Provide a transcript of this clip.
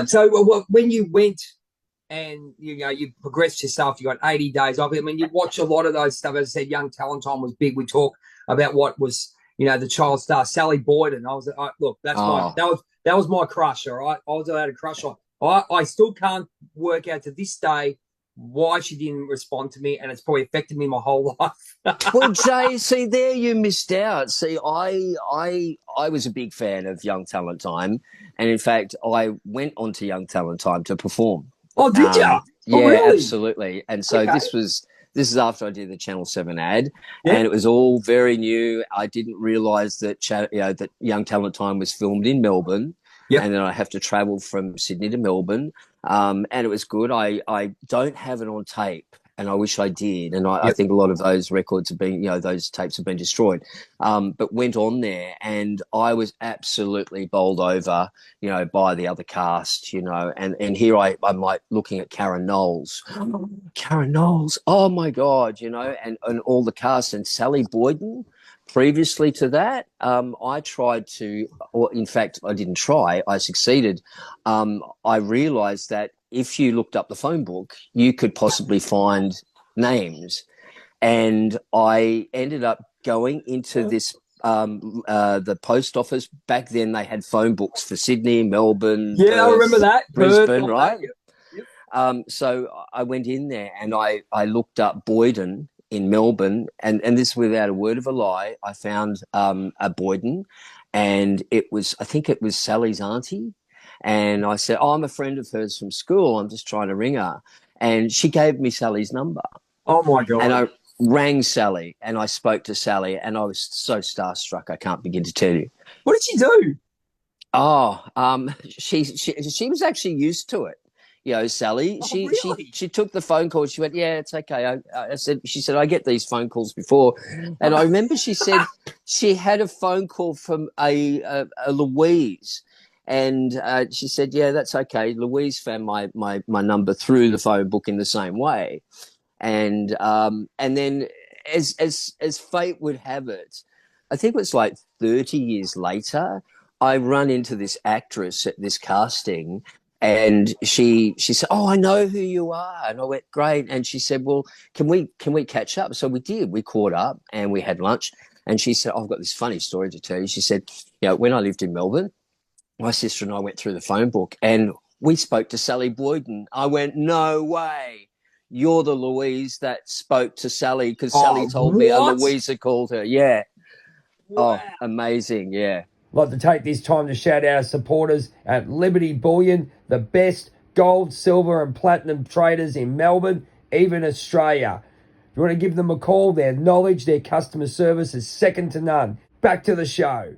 So when you went and you progressed yourself, you got 80 days off. I mean, you watch a lot of those stuff. As I said, Young Talent Time was big. We talk about what was the child star Sally Boyden. Look, Oh, that was my crush. All right, I was allowed to crush on. I still can't work out to this day why she didn't respond to me, and it's probably affected me my whole life. well, Jay, see there you missed out. See, I was a big fan of Young Talent Time, and in fact, I went onto Young Talent Time to perform. Oh, did you? Oh, Yeah, really? absolutely. And so Okay. this is after I did the Channel 7 ad, and Yep. it was all very new. I didn't realize that that Young Talent Time was filmed in Melbourne, Yep. and then I have to travel from Sydney to Melbourne. And it was good. I don't have it on tape, and I wish I did. And I Yep. think a lot of those records have been, those tapes have been destroyed. But went on there, and I was absolutely bowled over, by the other cast, and here I'm like looking at Karen Knowles. Karen Knowles, oh my God, and all the cast and Sally Boyden. Previously to that, I tried to, or in fact, I didn't try, I succeeded. I realized that if you looked up the phone book, you could possibly find names. And I ended up going into this the post office. Back then they had phone books for Sydney, Melbourne, Yeah, I remember Perth, that. Perth, Brisbane, all that. right? Yep. Yep. So I went in there and I looked up Boyden in Melbourne, and this without a word of a lie. I found a Boyden, and I think it was Sally's auntie. And I said, "Oh, I'm a friend of hers from school. I'm just trying to ring her." And she gave me Sally's number. Oh my And God. I rang Sally and I spoke to Sally, and I was so starstruck. I can't begin to tell you. What did she do? Oh, she was actually used to it. Sally, Oh, really? she took the phone call. She went, "Yeah, it's okay." She said, "I get these phone calls before," and I remember she said she had a phone call from a Louise, and she said, "Yeah, that's okay." Louise found my number through the phone book in the same way, and then as fate would have it, I think it was like 30 years later, I run into this actress at this casting, and she said, "Oh, I know who you are." And I went, "Great." And she said, "Well, can we catch up?" So we did. We caught up and we had lunch. And she said, "I've got this funny story to tell you." She said, when I lived in Melbourne, my sister and I went through the phone book and we spoke to Sally Boyden. I went, "No way. You're the Louise that spoke to Sally," because Sally Oh, told me a what? Louise had called her. Yeah. Oh, Wow. amazing. Yeah. I'd like to take this time to shout out our supporters at Liberty Bullion, the best gold, silver, and platinum traders in Melbourne, even Australia. If you want to give them a call, their knowledge, their customer service is second to none. Back to the show.